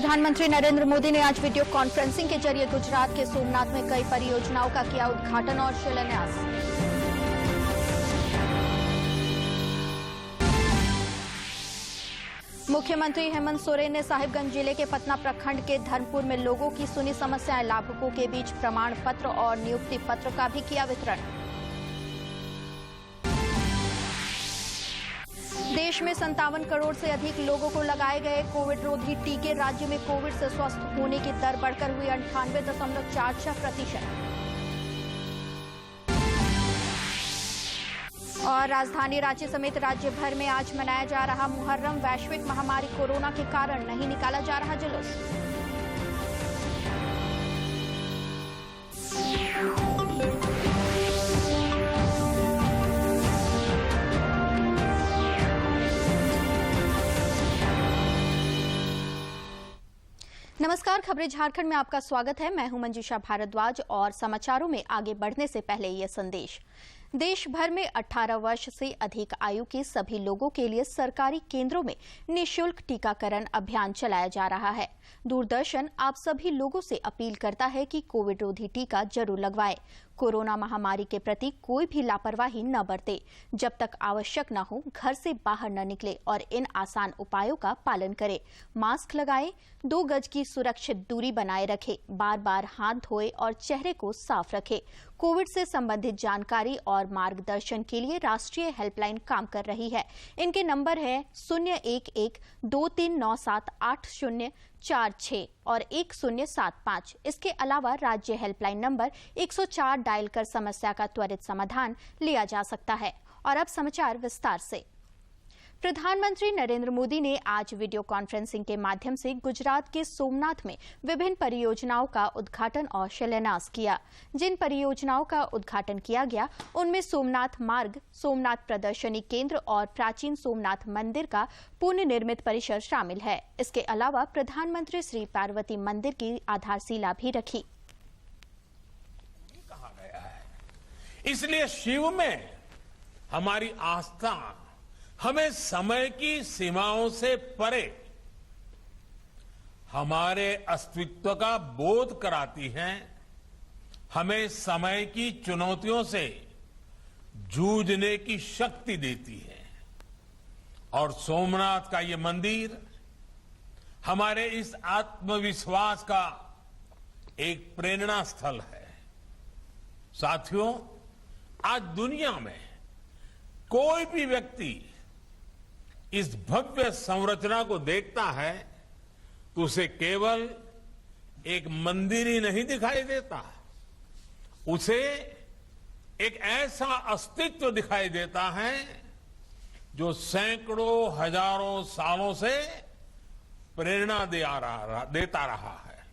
प्रधानमंत्री नरेंद्र मोदी ने आज वीडियो कॉन्फ्रेंसिंग के जरिए गुजरात के सोमनाथ में कई परियोजनाओं का किया उद्घाटन और शिलान्यास। मुख्यमंत्री हेमंत सोरेन ने साहिबगंज जिले के पतना प्रखंड के धर्मपुर में लोगों की सुनी समस्याएं, लाभुकों के बीच प्रमाण पत्र और नियुक्ति पत्र का भी किया वितरण। देश में 57 करोड़ से अधिक लोगों को लगाए गए कोविड रोधी टीके। राज्य में कोविड से स्वस्थ होने की दर बढ़कर हुई 98.46%। और राजधानी रांची समेत राज्य भर में आज मनाया जा रहा मुहर्रम। वैश्विक महामारी कोरोना के कारण नहीं निकाला जा रहा जुलूस। नमस्कार, खबरें झारखंड में आपका स्वागत है। मैं हूं मंजूषा भारद्वाज और समाचारों में आगे बढ़ने से पहले ये संदेश। देश भर में 18 वर्ष से अधिक आयु के सभी लोगों के लिए सरकारी केंद्रों में निःशुल्क टीकाकरण अभियान चलाया जा रहा है। दूरदर्शन आप सभी लोगों से अपील करता है कि कोविड रोधी टीका जरूर लगवाएं। कोरोना महामारी के प्रति कोई भी लापरवाही न बरते। जब तक आवश्यक न हो घर से बाहर न निकले और इन आसान उपायों का पालन करें। मास्क लगाएं, 2 गज की सुरक्षित दूरी बनाए रखें, बार बार हाथ धोएं और चेहरे को साफ रखें। कोविड से संबंधित जानकारी और मार्गदर्शन के लिए राष्ट्रीय हेल्पलाइन काम कर रही है। इनके नंबर है 011-2397-8046 और 1075। इसके अलावा राज्य हेल्पलाइन नंबर 104 डायल कर समस्या का त्वरित समाधान लिया जा सकता है। और अब समाचार विस्तार से। प्रधानमंत्री नरेंद्र मोदी ने आज वीडियो कॉन्फ्रेंसिंग के माध्यम से गुजरात के सोमनाथ में विभिन्न परियोजनाओं का उद्घाटन और शिलान्यास किया। जिन परियोजनाओं का उद्घाटन किया गया उनमें सोमनाथ मार्ग, सोमनाथ प्रदर्शनी केंद्र और प्राचीन सोमनाथ मंदिर का पुनर्निर्मित परिसर शामिल है। इसके अलावा प्रधानमंत्री श्री पार्वती मंदिर की आधारशिला भी रखी। कहा गया है, इसलिए शिव में हमारी आस्था हमें समय की सीमाओं से परे हमारे अस्तित्व का बोध कराती है, हमें समय की चुनौतियों से जूझने की शक्ति देती है। और सोमनाथ का ये मंदिर हमारे इस आत्मविश्वास का एक प्रेरणा स्थल है। साथियों, आज दुनिया में कोई भी व्यक्ति इस भव्य संरचना को देखता है तो उसे केवल एक मंदिर ही नहीं दिखाई देता, उसे एक ऐसा अस्तित्व दिखाई देता है जो सैकड़ों हजारों सालों से प्रेरणा देता रहा है,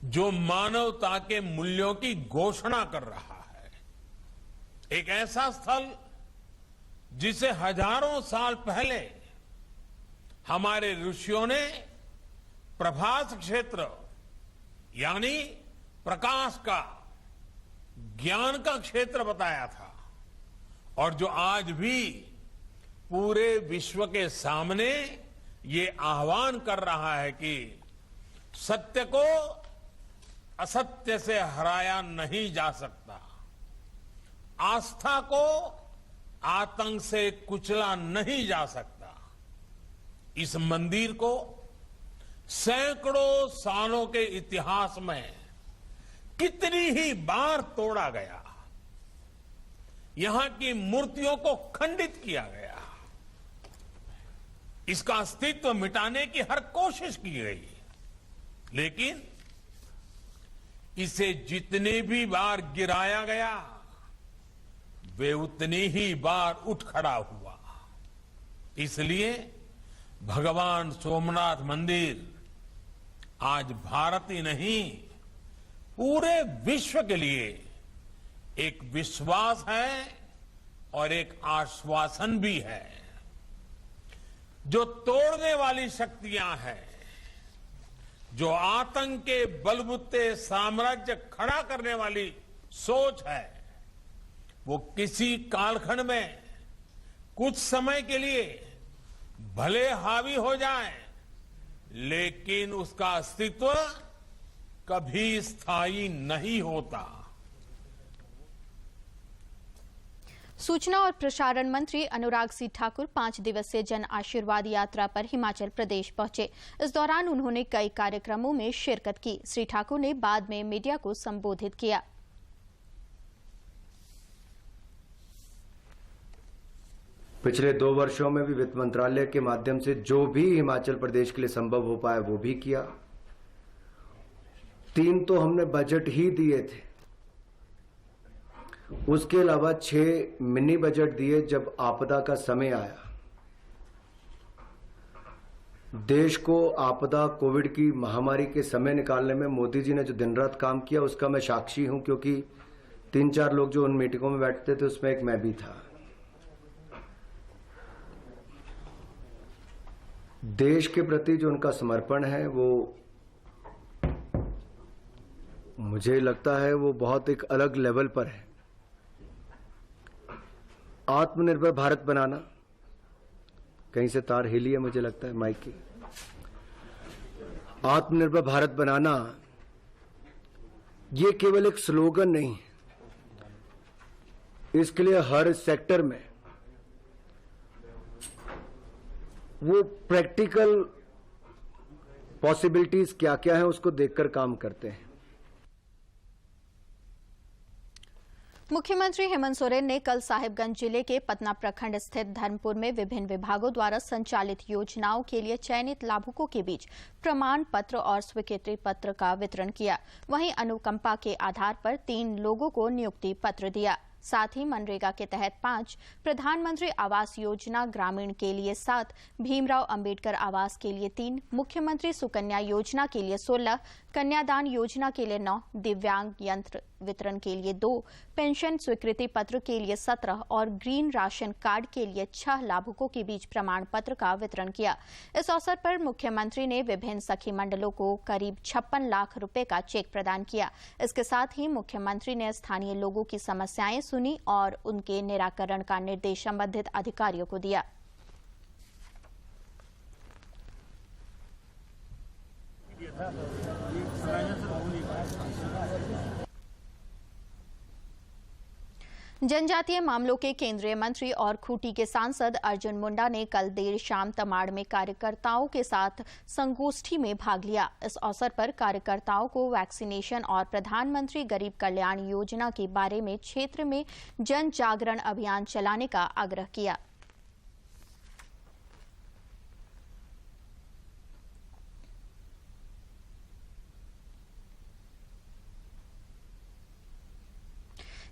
जो मानवता के मूल्यों की घोषणा कर रहा है। एक ऐसा स्थल जिसे हजारों साल पहले हमारे ऋषियों ने प्रभास क्षेत्र यानी प्रकाश का, ज्ञान का क्षेत्र बताया था, और जो आज भी पूरे विश्व के सामने ये आह्वान कर रहा है कि सत्य को असत्य से हराया नहीं जा सकता, आस्था को आतंक से कुचला नहीं जा सकता। इस मंदिर को सैकड़ों सालों के इतिहास में कितनी ही बार तोड़ा गया, यहां की मूर्तियों को खंडित किया गया, इसका अस्तित्व मिटाने की हर कोशिश की गई, लेकिन इसे जितनी भी बार गिराया गया वे उतनी ही बार उठ खड़ा हुआ। इसलिए भगवान सोमनाथ मंदिर आज भारत ही नहीं पूरे विश्व के लिए एक विश्वास है और एक आश्वासन भी है। जो तोड़ने वाली शक्तियां हैं, जो आतंक के बलबूते साम्राज्य खड़ा करने वाली सोच है, वो किसी कालखंड में कुछ समय के लिए भले हावी हो जाए, लेकिन उसका अस्तित्व कभी स्थायी नहीं होता। सूचना और प्रसारण मंत्री अनुराग सिंह ठाकुर 5 दिवसीय जन आशीर्वाद यात्रा पर हिमाचल प्रदेश पहुंचे। इस दौरान उन्होंने कई कार्यक्रमों में शिरकत की। श्री ठाकुर ने बाद में मीडिया को संबोधित किया। पिछले 2 वर्षों में भी वित्त मंत्रालय के माध्यम से जो भी हिमाचल प्रदेश के लिए संभव हो पाया वो भी किया। 3 तो हमने बजट ही दिए थे, उसके अलावा 6 मिनी बजट दिए जब आपदा का समय आया। देश को आपदा कोविड की महामारी के समय निकालने में मोदी जी ने जो दिन रात काम किया उसका मैं साक्षी हूं, क्योंकि 3-4 लोग जो उन मीटिंगों में बैठते थे उसमें एक मैं भी था। देश के प्रति जो उनका समर्पण है वो मुझे लगता है वो बहुत एक अलग लेवल पर है। आत्मनिर्भर भारत बनाना, कहीं से तार हिली है मुझे लगता है माइक की। आत्मनिर्भर भारत बनाना ये केवल एक स्लोगन नहीं है, इसके लिए हर सेक्टर में वो प्रैक्टिकल पॉसिबिलिटीज क्या क्या है उसको देखकर काम करते हैं। मुख्यमंत्री हेमंत सोरेन ने कल साहिबगंज जिले के पतना प्रखंड स्थित धर्मपुर में विभिन्न विभागों द्वारा संचालित योजनाओं के लिए चयनित लाभुकों के बीच प्रमाण पत्र और स्वीकृति पत्र का वितरण किया। वहीं अनुकंपा के आधार पर 3 लोगों को नियुक्ति पत्र दिया। साथ ही मनरेगा के तहत 5, प्रधानमंत्री आवास योजना ग्रामीण के लिए 7, भीमराव अंबेडकर आवास के लिए 3, मुख्यमंत्री सुकन्या योजना के लिए 16, कन्यादान योजना के लिए 9, दिव्यांग यंत्र वितरण के लिए 2, पेंशन स्वीकृति पत्र के लिए 17 और ग्रीन राशन कार्ड के लिए 6 लाभुकों के बीच प्रमाण पत्र का वितरण किया। इस अवसर पर मुख्यमंत्री ने विभिन्न सखी मंडलों को करीब 56 लाख रुपए का चेक प्रदान किया। इसके साथ ही मुख्यमंत्री ने स्थानीय लोगों की समस्याएं सुनी और उनके निराकरण का निर्देश संबंधित अधिकारियों को दिया। जनजातीय मामलों के केंद्रीय मंत्री और खूंटी के सांसद अर्जुन मुंडा ने कल देर शाम तमाड़ में कार्यकर्ताओं के साथ संगोष्ठी में भाग लिया। इस अवसर पर कार्यकर्ताओं को वैक्सीनेशन और प्रधानमंत्री गरीब कल्याण योजना के बारे में क्षेत्र में जन जागरण अभियान चलाने का आग्रह किया।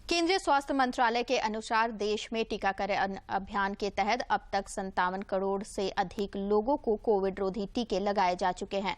केंद्रीय स्वास्थ्य मंत्रालय के अनुसार देश में टीकाकरण अभियान के तहत अब तक 57 करोड़ से अधिक लोगों को कोविड रोधी टीके लगाए जा चुके हैं।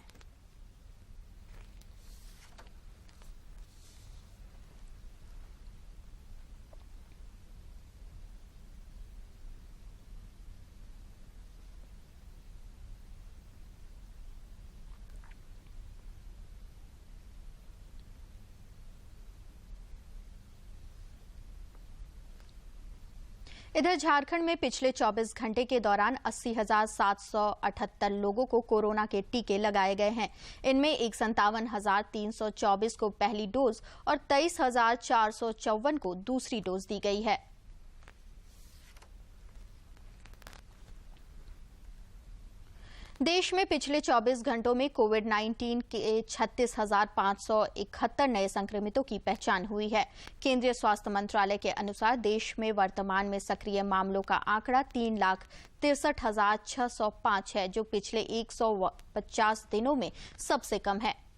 इधर झारखंड में पिछले 24 घंटे के दौरान 80,778 लोगों को कोरोना के टीके लगाए गए हैं। इनमें 57,324 को पहली डोज और 23,454 को दूसरी डोज दी गई है। देश में पिछले 24 घंटों में कोविड-19 के 36,571 नए संक्रमितों की पहचान हुई है। केंद्रीय स्वास्थ्य मंत्रालय के अनुसार देश में वर्तमान में सक्रिय मामलों का आंकड़ा 3,63,605 है, जो पिछले 150 दिनों में सबसे कम है।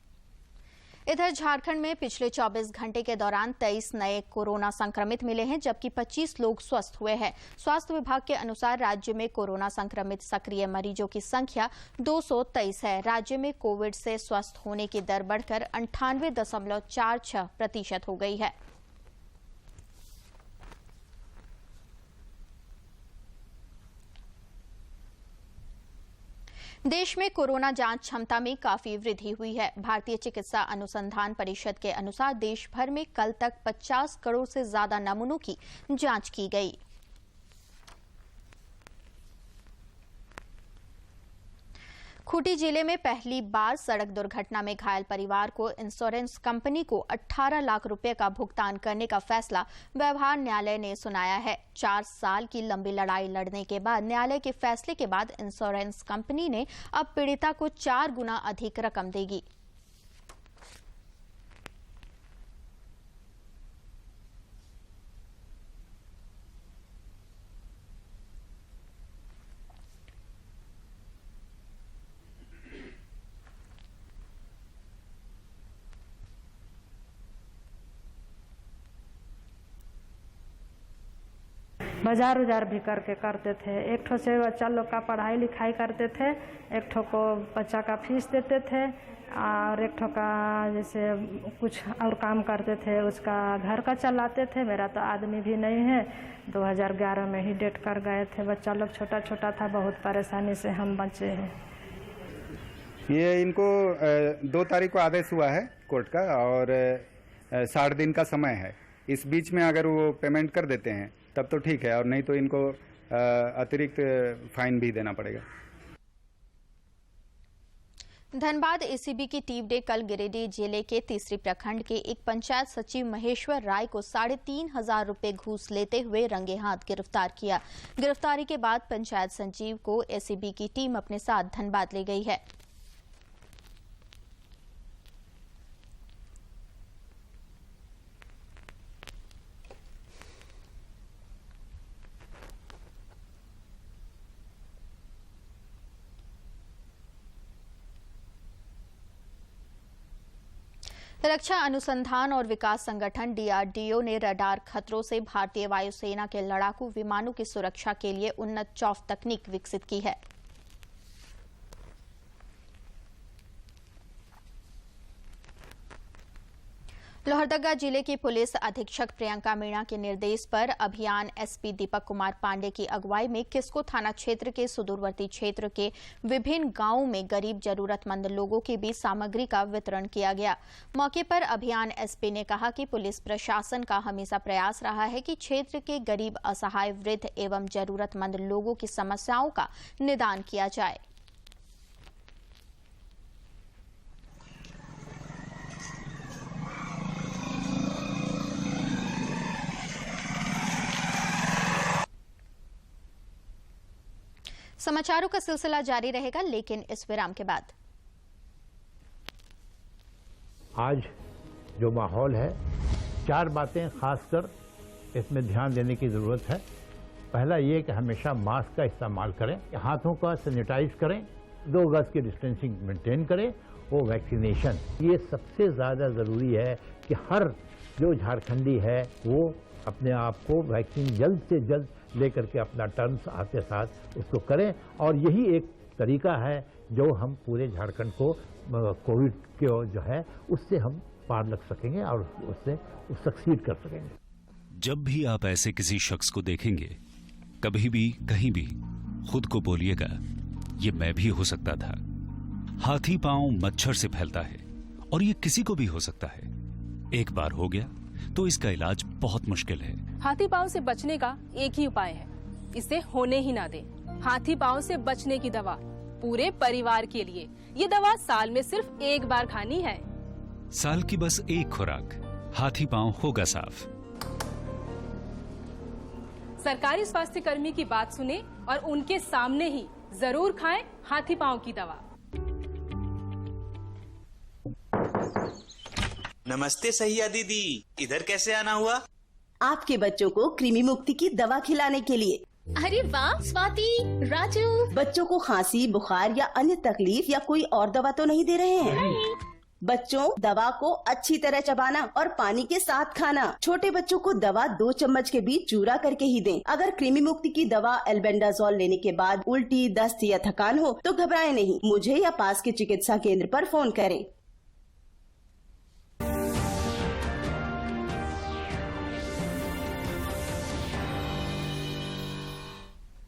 इधर झारखंड में पिछले 24 घंटे के दौरान 23 नए कोरोना संक्रमित मिले हैं, जबकि 25 लोग स्वस्थ हुए हैं। स्वास्थ्य विभाग के अनुसार राज्य में कोरोना संक्रमित सक्रिय मरीजों की संख्या 223 है। राज्य में कोविड से स्वस्थ होने की दर बढ़कर 98.46% हो गई है। देश में कोरोना जांच क्षमता में काफी वृद्धि हुई है। भारतीय चिकित्सा अनुसंधान परिषद के अनुसार देश भर में कल तक 50 करोड़ से ज्यादा नमूनों की जांच की गई। खूंटी जिले में पहली बार सड़क दुर्घटना में घायल परिवार को इंश्योरेंस कंपनी को 18 लाख रुपए का भुगतान करने का फैसला व्यवहार न्यायालय ने सुनाया है। 4 साल की लंबी लड़ाई लड़ने के बाद न्यायालय के फैसले के बाद इंश्योरेंस कंपनी ने अब पीड़िता को 4 गुना अधिक रकम देगी। बाजार उजार भी करते थे। एक ठो से बच्चा लोग का पढ़ाई लिखाई करते थे, एक ठो को बच्चा का फीस देते थे और एक ठो का जैसे कुछ और काम करते थे, उसका घर का चलाते थे। मेरा तो आदमी भी नहीं है, 2011 में ही डेथ कर गए थे। बच्चा लोग छोटा छोटा था, बहुत परेशानी से हम बचे हैं। ये इनको 2 तारीख को आदेश हुआ है कोर्ट का और 60 दिन का समय है। इस बीच में अगर वो पेमेंट कर देते हैं तब तो ठीक है, और नहीं तो इनको अतिरिक्त फाइन भी देना पड़ेगा। धनबाद एसीबी की टीम ने कल गिरिडीह जिले के तीसरी प्रखंड के एक पंचायत सचिव महेश्वर राय को 3,500 रुपए घूस लेते हुए रंगे हाथ गिरफ्तार किया। गिरफ्तारी के बाद पंचायत सचिव को एसीबी की टीम अपने साथ धनबाद ले गई है। रक्षा अनुसंधान और विकास संगठन डीआरडीओ ने रडार खतरों से भारतीय वायुसेना के लड़ाकू विमानों की सुरक्षा के लिए उन्नत चौफ तकनीक विकसित की है। लोहरदगा जिले की पुलिस अधीक्षक प्रियंका मीणा के निर्देश पर अभियान एसपी दीपक कुमार पांडे की अगुवाई में किस्को थाना क्षेत्र के सुदूरवर्ती क्षेत्र के विभिन्न गांवों में गरीब जरूरतमंद लोगों के बीच सामग्री का वितरण किया गया। मौके पर अभियान एसपी ने कहा कि पुलिस प्रशासन का हमेशा प्रयास रहा है कि क्षेत्र के गरीब, असहाय, वृद्ध एवं जरूरतमंद लोगों की समस्याओं का निदान किया जाए। समाचारों का सिलसिला जारी रहेगा, लेकिन इस विराम के बाद। आज जो माहौल है, 4 बातें खासकर इसमें ध्यान देने की जरूरत है। पहला ये कि हमेशा मास्क का इस्तेमाल करें, हाथों का सैनिटाइज करें, 2 गज की डिस्टेंसिंग मेंटेन करें, वो वैक्सीनेशन, ये सबसे ज़्यादा ज़रूरी है कि हर जो झारखंडी है वो अपने आप को वैक्सीन जल्द से जल्द लेकर के अपना टर्म्स आते साथ उसको करें। और यही एक तरीका है जो हम पूरे झारखंड को कोविड के जो है उससे हम पार लग सकेंगे और उससे सक्सीड कर सकेंगे। जब भी आप ऐसे किसी शख्स को देखेंगे, कभी भी कहीं भी खुद को बोलिएगा, ये मैं भी हो सकता था। हाथी पांव मच्छर से फैलता है और ये किसी को भी हो सकता है। एक बार हो गया तो इसका इलाज बहुत मुश्किल है। हाथी पांव से बचने का एक ही उपाय है, इसे होने ही ना दें। हाथी पांव से बचने की दवा पूरे परिवार के लिए। ये दवा साल में सिर्फ एक बार खानी है। साल की बस एक खुराक, हाथी पांव होगा साफ। सरकारी स्वास्थ्य कर्मी की बात सुने और उनके सामने ही जरूर खाएं हाथी पांव की दवा। नमस्ते सहिया दीदी, इधर कैसे आना हुआ? आपके बच्चों को कृमि मुक्ति की दवा खिलाने के लिए। अरे वाह स्वाति, राजू, बच्चों को खांसी, बुखार या अन्य तकलीफ या कोई और दवा तो नहीं दे रहे हैं? बच्चों, दवा को अच्छी तरह चबाना और पानी के साथ खाना। छोटे बच्चों को दवा 2 चम्मच के बीच चूरा करके ही दें। अगर कृमि मुक्ति की दवा एल्बेंडाजोल लेने के बाद उल्टी, दस्त या थकान हो तो घबराएं नहीं, मुझे या पास के चिकित्सा केंद्र पर फोन करें।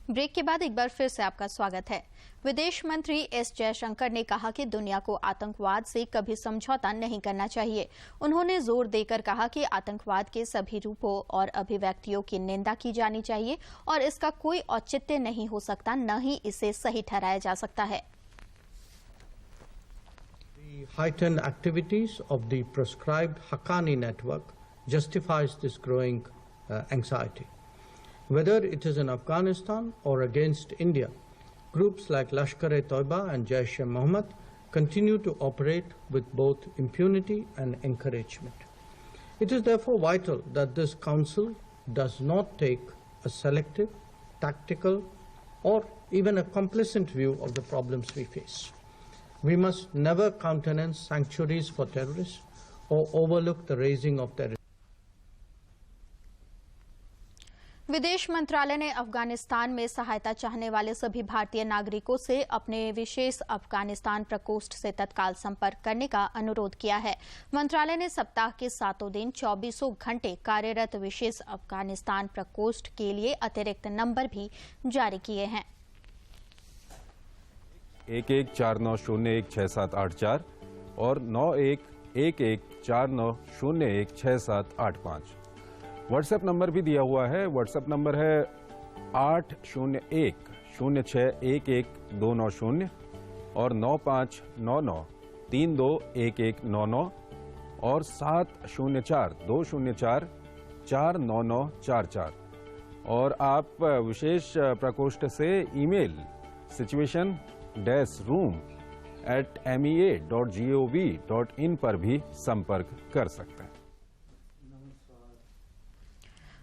ब्रेक के बाद एक बार फिर से आपका स्वागत है। विदेश मंत्री एस जयशंकर ने कहा कि दुनिया को आतंकवाद से कभी समझौता नहीं करना चाहिए। उन्होंने जोर देकर कहा कि आतंकवाद के सभी रूपों और अभिव्यक्तियों की निंदा की जानी चाहिए और इसका कोई औचित्य नहीं हो सकता, न ही इसे सही ठहराया जा सकता है। heightened activities of the proscribed Haqqani network justifies this growing anxiety. Whether it is in Afghanistan or against India, groups like Lashkar-e-Toiba and Jaish-e-Mohammed continue to operate with both impunity and encouragement. It is therefore vital that this Council does not take a selective, tactical, or even a complacent view of the problems we face. We must never countenance sanctuaries for terrorists or overlook the raising of terrorists. विदेश मंत्रालय ने अफगानिस्तान में सहायता चाहने वाले सभी भारतीय नागरिकों से अपने विशेष अफगानिस्तान प्रकोष्ठ से तत्काल संपर्क करने का अनुरोध किया है। मंत्रालय ने सप्ताह के 7 दिन 24 घंटे कार्यरत विशेष अफगानिस्तान प्रकोष्ठ के लिए अतिरिक्त नंबर भी जारी किए हैं। 1149016784 और 911149016785। व्हाट्सएप नंबर भी दिया हुआ है। व्हाट्सएप नंबर है 80106111290 और 9599321199 और 704204499944। और आप विशेष प्रकोष्ठ से ईमेल situation-room@mea.gov.in पर भी संपर्क कर सकते हैं।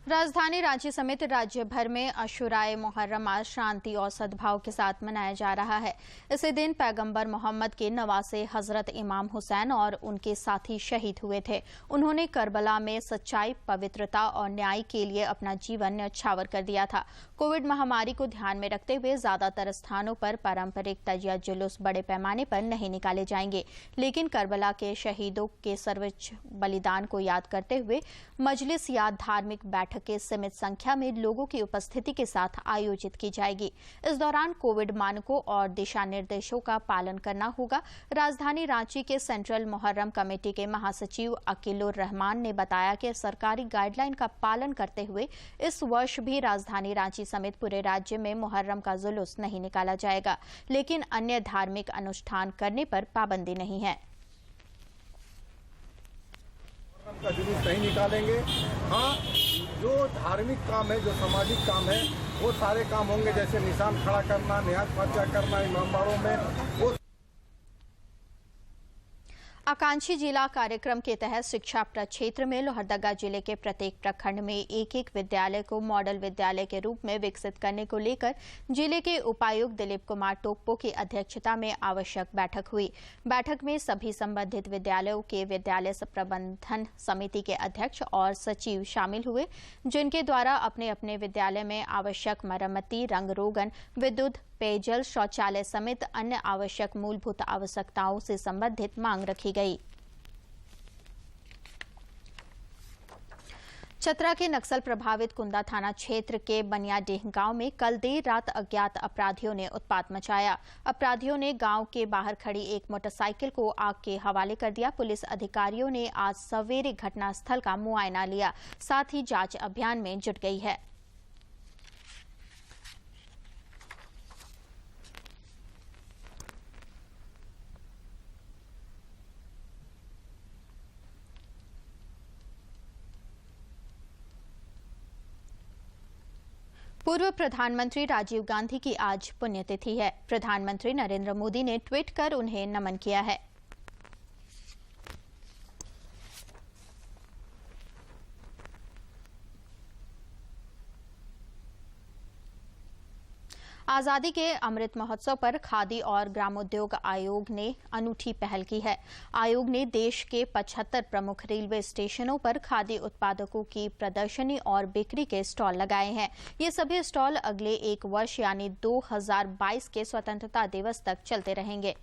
राजधानी रांची समेत राज्य भर में अशुराए मुहर्रम आज शांति और सद्भाव के साथ मनाया जा रहा है। इसी दिन पैगंबर मोहम्मद के नवासे हजरत इमाम हुसैन और उनके साथी शहीद हुए थे। उन्होंने करबला में सच्चाई, पवित्रता और न्याय के लिए अपना जीवन न्यौछावर कर दिया था। कोविड महामारी को ध्यान में रखते हुए ज्यादातर स्थानों पर पारंपरिक तजिया जुलूस बड़े पैमाने पर नहीं निकाले जाएंगे, लेकिन करबला के शहीदों के सर्वोच्च बलिदान को याद करते हुए मजलिस याद धार्मिक बैठक के सीमित संख्या में लोगों की उपस्थिति के साथ आयोजित की जाएगी। इस दौरान कोविड मानकों और दिशा निर्देशों का पालन करना होगा। राजधानी रांची के सेंट्रल मुहर्रम कमेटी के महासचिव अकीलुर रहमान ने बताया कि सरकारी गाइडलाइन का पालन करते हुए इस वर्ष भी राजधानी रांची समेत पूरे राज्य में मुहर्रम का जुलूस नहीं निकाला जाएगा, लेकिन अन्य धार्मिक अनुष्ठान करने पर पाबंदी नहीं है। का जुलूस नहीं निकालेंगे। हाँ, जो धार्मिक काम है, जो सामाजिक काम है, वो सारे काम होंगे, जैसे निशान खड़ा करना, निहाज पर्चा करना इमामबाड़ों में। वो आकांक्षी जिला कार्यक्रम के तहत शिक्षा प्रक्षेत्र में लोहरदगा जिले के प्रत्येक प्रखंड में एक विद्यालय को मॉडल विद्यालय के रूप में विकसित करने को लेकर जिले के उपायुक्त दिलीप कुमार टोप्पो की अध्यक्षता में आवश्यक बैठक हुई। बैठक में सभी संबंधित विद्यालयों के विद्यालय प्रबंधन समिति के अध्यक्ष और सचिव शामिल हुए, जिनके द्वारा अपने अपने विद्यालय में आवश्यक मरम्मती, रंग रोगन, विद्युत, पेयजल, शौचालय समेत अन्य आवश्यक मूलभूत आवश्यकताओं से संबंधित मांग रखी गई। चतरा के नक्सल प्रभावित कुंदा थाना क्षेत्र के बनियाडीह गांव में कल देर रात अज्ञात अपराधियों ने उत्पात मचाया। अपराधियों ने गांव के बाहर खड़ी एक मोटरसाइकिल को आग के हवाले कर दिया। पुलिस अधिकारियों ने आज सवेरे घटनास्थल का मुआयना लिया, साथ ही जांच अभियान में जुट गई है। पूर्व प्रधानमंत्री राजीव गांधी की आज पुण्यतिथि है। प्रधानमंत्री नरेंद्र मोदी ने ट्वीट कर उन्हें नमन किया है। आजादी के अमृत महोत्सव पर खादी और ग्रामोद्योग आयोग ने अनूठी पहल की है। आयोग ने देश के 75 प्रमुख रेलवे स्टेशनों पर खादी उत्पादकों की प्रदर्शनी और बिक्री के स्टॉल लगाए हैं। ये सभी स्टॉल अगले 1 वर्ष यानी 2022 के स्वतंत्रता दिवस तक चलते रहेंगे।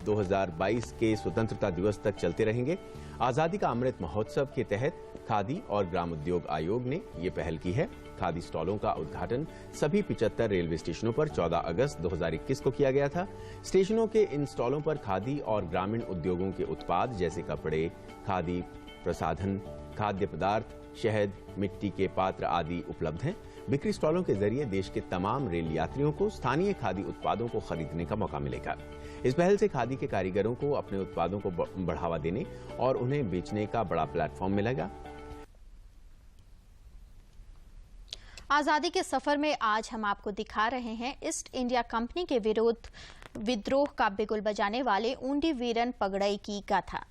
2022 के स्वतंत्रता दिवस तक चलते रहेंगे। आजादी का अमृत महोत्सव के तहत खादी और ग्रामोद्योग आयोग ने ये पहल की है। खादी स्टॉलों का उद्घाटन सभी 75 रेलवे स्टेशनों पर 14 अगस्त 2021 को किया गया था। स्टेशनों के इन स्टॉलों पर खादी और ग्रामीण उद्योगों के उत्पाद जैसे कपड़े, खादी, प्रसाधन, खाद्य पदार्थ, शहद, मिट्टी के पात्र आदि उपलब्ध हैं। बिक्री स्टॉलों के जरिए देश के तमाम रेल यात्रियों को स्थानीय खादी उत्पादों को खरीदने का मौका मिलेगा। इस पहल से खादी के कारीगरों को अपने उत्पादों को बढ़ावा देने और उन्हें बेचने का बड़ा प्लेटफॉर्म मिलेगा। आजादी के सफर में आज हम आपको दिखा रहे हैं ईस्ट इंडिया कंपनी के विरुद्ध विद्रोह का बिगुल बजाने वाले ओंडी वीरन पगड़ई की गाथा।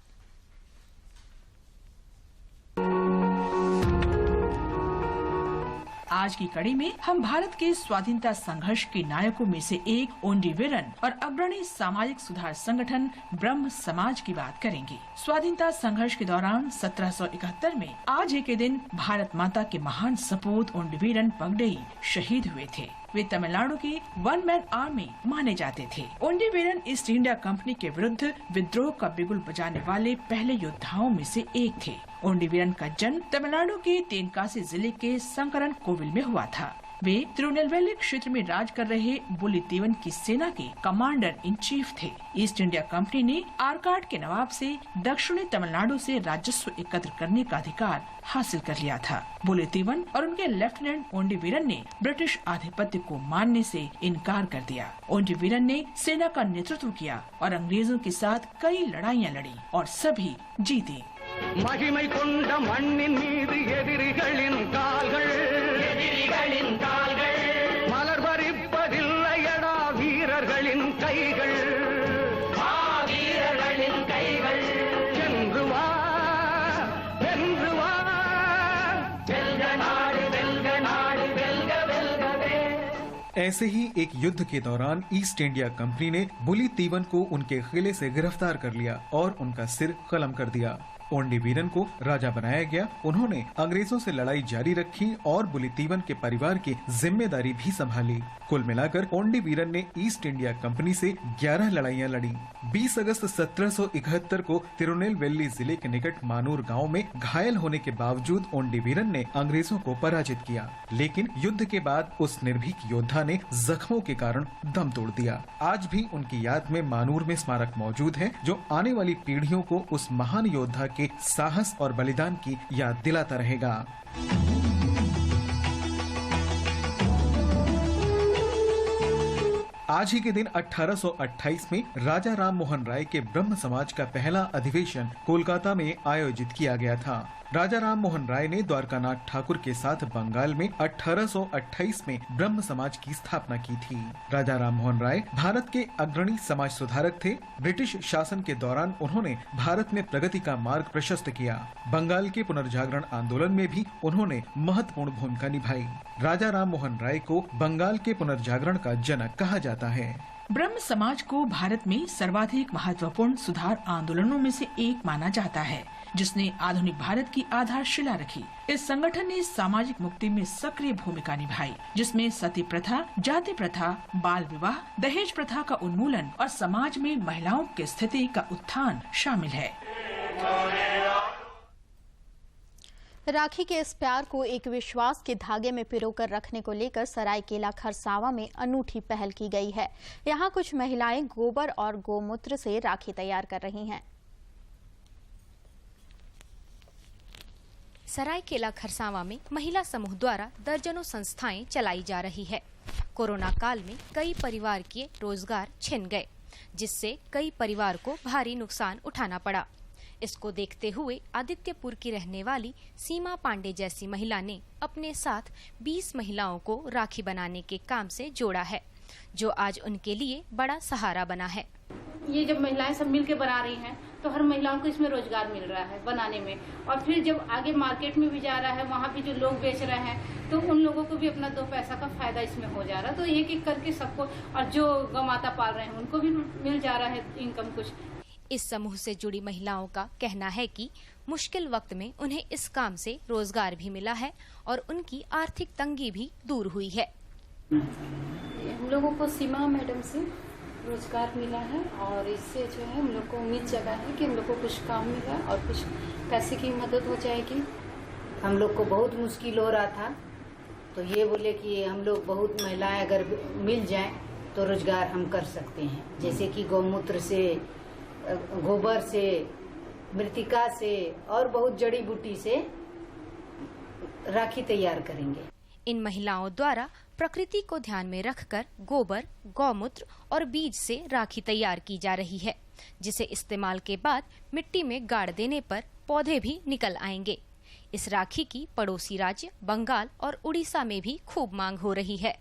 आज की कड़ी में हम भारत के स्वाधीनता संघर्ष के नायकों में से एक ओंडी वीरन और अग्रणी सामाजिक सुधार संगठन ब्रह्म समाज की बात करेंगे। स्वाधीनता संघर्ष के दौरान 1771 में आज ही के दिन भारत माता के महान सपूत ओंडी वीरन पगड़ई शहीद हुए थे। वे तमिलनाडु की वन मैन आर्मी माने जाते थे। ओंडी वीरन ईस्ट इंडिया कंपनी के विरुद्ध विद्रोह का बिगुल बजाने वाले पहले योद्धाओं में से एक थे। ओंडी वीरन का जन्म तमिलनाडु के तेनकासी जिले के संकरन कोविल में हुआ था। वे तिरुनेलवेली क्षेत्र में राज कर रहे बुलितीवन की सेना के कमांडर इन चीफ थे। ईस्ट इंडिया कंपनी ने आरकाड के नवाब से दक्षिणी तमिलनाडु से राजस्व एकत्र करने का अधिकार हासिल कर लिया था। बुलितीवन और उनके लेफ्टिनेंट ओंडी वीरन ने ब्रिटिश आधिपत्य को मानने से इनकार कर दिया। ओंडी वीरन ने सेना का नेतृत्व किया और अंग्रेजों के साथ कई लड़ाइयाँ लड़ी और सभी जीते। மகிமை கொண்ட மண்ணின் மீது எதிரிகளின் கால்கள் மலர் பறிப்பதில்லையடா வீரர்களின் கைகள் வென்று வா வென்று வா வெல்க நாடு வெல்க நாடு வெல்க வெல்கவே। ऐसे ही एक युद्ध के दौरान ईस्ट इंडिया कंपनी ने बुलितीवन को उनके किले से गिरफ्तार कर लिया और उनका सिर कलम कर दिया। ओंडी वीरन को राजा बनाया गया। उन्होंने अंग्रेजों से लड़ाई जारी रखी और बुलितीवन के परिवार की जिम्मेदारी भी संभाली। कुल मिलाकर ओंडी वीरन ने ईस्ट इंडिया कंपनी से 11 लड़ाइयां लड़ी। 20 अगस्त 1771 को तिरुनेलवेली जिले के निकट मानूर गांव में घायल होने के बावजूद ओंडी वीरन ने अंग्रेजों को पराजित किया, लेकिन युद्ध के बाद उस निर्भीक योद्धा ने जख्मों के कारण दम तोड़ दिया। आज भी उनकी याद में मानूर में स्मारक मौजूद है, जो आने वाली पीढ़ियों को उस महान योद्धा के साहस और बलिदान की याद दिलाता रहेगा। आज ही के दिन 1828 में राजा राम मोहन राय के ब्रह्म समाज का पहला अधिवेशन कोलकाता में आयोजित किया गया था। राजा राम मोहन राय ने द्वारकानाथ ठाकुर के साथ बंगाल में 1828 में ब्रह्म समाज की स्थापना की थी। राजा राम मोहन राय भारत के अग्रणी समाज सुधारक थे। ब्रिटिश शासन के दौरान उन्होंने भारत में प्रगति का मार्ग प्रशस्त किया। बंगाल के पुनर्जागरण आंदोलन में भी उन्होंने महत्वपूर्ण भूमिका निभाई। राजा राम मोहन राय को बंगाल के पुनर्जागरण का जनक कहा जाता है। ब्रह्म समाज को भारत में सर्वाधिक महत्वपूर्ण सुधार आंदोलनों में से एक माना जाता है, जिसने आधुनिक भारत की आधारशिला रखी। इस संगठन ने सामाजिक मुक्ति में सक्रिय भूमिका निभाई, जिसमें सती प्रथा, जाति प्रथा, बाल विवाह, दहेज प्रथा का उन्मूलन और समाज में महिलाओं की स्थिति का उत्थान शामिल है। राखी के इस प्यार को एक विश्वास के धागे में पिरोकर रखने को लेकर सरायकेला खरसावां में अनूठी पहल की गई है। यहाँ कुछ महिलाएं गोबर और गोमूत्र से राखी तैयार कर रही हैं। सरायकेला खरसावां में महिला समूह द्वारा दर्जनों संस्थाएं चलाई जा रही है। कोरोना काल में कई परिवार के रोजगार छिन गए, जिससे कई परिवार को भारी नुकसान उठाना पड़ा। इसको देखते हुए आदित्यपुर की रहने वाली सीमा पांडे जैसी महिला ने अपने साथ 20 महिलाओं को राखी बनाने के काम से जोड़ा है, जो आज उनके लिए बड़ा सहारा बना है। ये जब महिलाएं सब मिलकर बना रही हैं, तो हर महिलाओं को इसमें रोजगार मिल रहा है बनाने में, और फिर जब आगे मार्केट में भी जा रहा है, वहाँ भी जो लोग बेच रहे हैं, तो उन लोगों को भी अपना 2 पैसा का फायदा इसमें हो जा रहा है। तो एक एक करके सबको, और जो गौ माता पाल रहे हैं उनको भी मिल जा रहा है इनकम कुछ। इस समूह से जुड़ी महिलाओं का कहना है कि मुश्किल वक्त में उन्हें इस काम से रोजगार भी मिला है और उनकी आर्थिक तंगी भी दूर हुई है। हम लोगों को सीमा मैडम से रोजगार मिला है, और इससे जो है हम लोग को उम्मीद जगा है कि हम लोग को कुछ काम मिला और कुछ पैसे की मदद हो जाएगी। हम लोग को बहुत मुश्किल हो रहा था, तो ये बोले कि हम लोग बहुत महिलाएं अगर मिल जाएं तो रोजगार हम कर सकते हैं, जैसे कि गौमूत्र से, गोबर से, मृतिका से और बहुत जड़ी बूटी से राखी तैयार करेंगे। इन महिलाओं द्वारा प्रकृति को ध्यान में रखकर गोबर, गौमूत्र और बीज से राखी तैयार की जा रही है, जिसे इस्तेमाल के बाद मिट्टी में गाड़ देने पर पौधे भी निकल आएंगे। इस राखी की पड़ोसी राज्य बंगाल और उड़ीसा में भी खूब मांग हो रही है।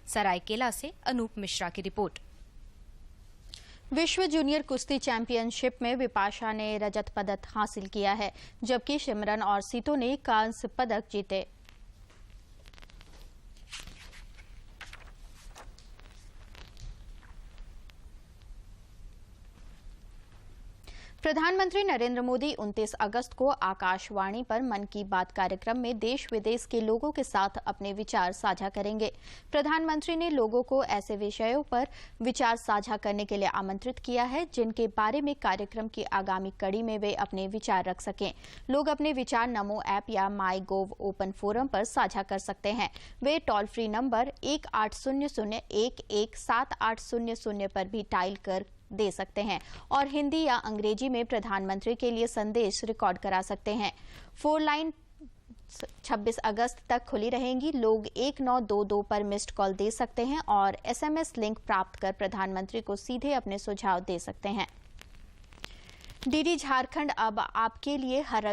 सरायकेला से अनूप मिश्रा की रिपोर्ट। विश्व जूनियर कुश्ती चैंपियनशिप में विपाशा ने रजत पदक हासिल किया है, जबकि सिमरन और सीतो ने कांस्य पदक जीते। प्रधानमंत्री नरेंद्र मोदी 29 अगस्त को आकाशवाणी पर मन की बात कार्यक्रम में देश विदेश के लोगों के साथ अपने विचार साझा करेंगे। प्रधानमंत्री ने लोगों को ऐसे विषयों पर विचार साझा करने के लिए आमंत्रित किया है जिनके बारे में कार्यक्रम की आगामी कड़ी में वे अपने विचार रख सकें। लोग अपने विचार नमो ऐप या माई गोव ओपन फोरम पर साझा कर सकते हैं। वे टोल फ्री नंबर 1800-117800 पर भी डायल कर दे सकते हैं और हिंदी या अंग्रेजी में प्रधानमंत्री के लिए संदेश रिकॉर्ड करा सकते हैं। फोन लाइन 26 अगस्त तक खुली रहेंगी। लोग 1922 पर मिस्ड कॉल दे सकते हैं और SMS लिंक प्राप्त कर प्रधानमंत्री को सीधे अपने सुझाव दे सकते हैं। डीडी झारखंड अब आपके लिए हर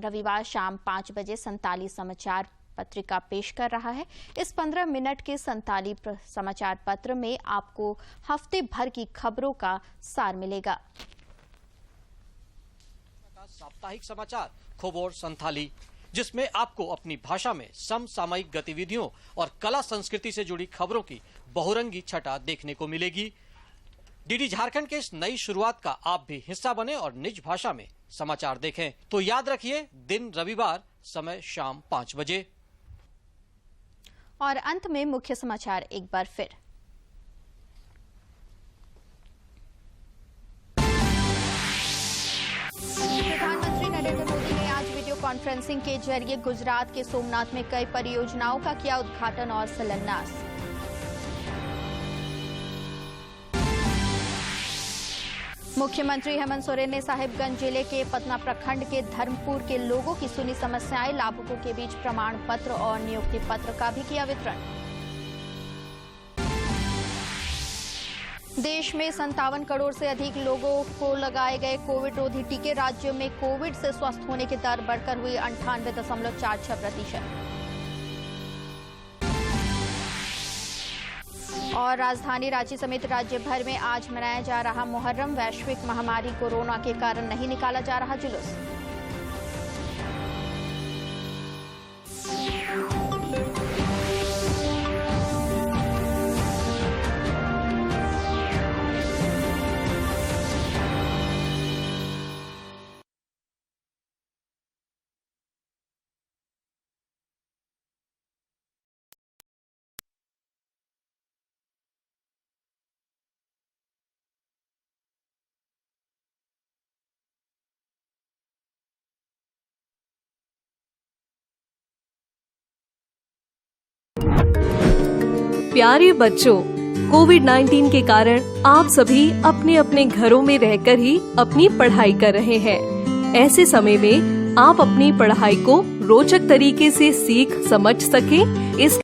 रविवार शाम 5 बजे संताली समाचार पत्रिका पेश कर रहा है। इस 15 मिनट के संताली समाचार पत्र में आपको हफ्ते भर की खबरों का सार मिलेगा। साप्ताहिक समाचार खबर संथाली, जिसमें आपको अपनी भाषा में समसामयिक गतिविधियों और कला संस्कृति से जुड़ी खबरों की बहुरंगी छटा देखने को मिलेगी। डीडी झारखंड के इस नई शुरुआत का आप भी हिस्सा बने और निज भाषा में समाचार देखें। तो याद रखिए, दिन रविवार, समय शाम 5 बजे। और अंत में मुख्य समाचार एक बार फिर। प्रधानमंत्री नरेंद्र मोदी ने आज वीडियो कॉन्फ्रेंसिंग के जरिए गुजरात के सोमनाथ में कई परियोजनाओं का किया उद्घाटन और शिलान्यास। मुख्यमंत्री हेमंत सोरेन ने साहिबगंज जिले के पतना प्रखंड के धर्मपुर के लोगों की सुनी समस्याएं। लाभुकों के बीच प्रमाण पत्र और नियुक्ति पत्र का भी किया वितरण। देश में 57 करोड़ से अधिक लोगों को लगाए गए कोविड रोधी टीके। राज्य में कोविड से स्वस्थ होने की दर बढ़कर हुई 98.46%। और राजधानी रांची समेत राज्य भर में आज मनाया जा रहा मुहर्रम। वैश्विक महामारी कोरोना के कारण नहीं निकाला जा रहा जुलूस। प्यारे बच्चों, कोविड-19 के कारण आप सभी अपने अपने घरों में रहकर ही अपनी पढ़ाई कर रहे हैं। ऐसे समय में आप अपनी पढ़ाई को रोचक तरीके से सीख समझ सकें, इस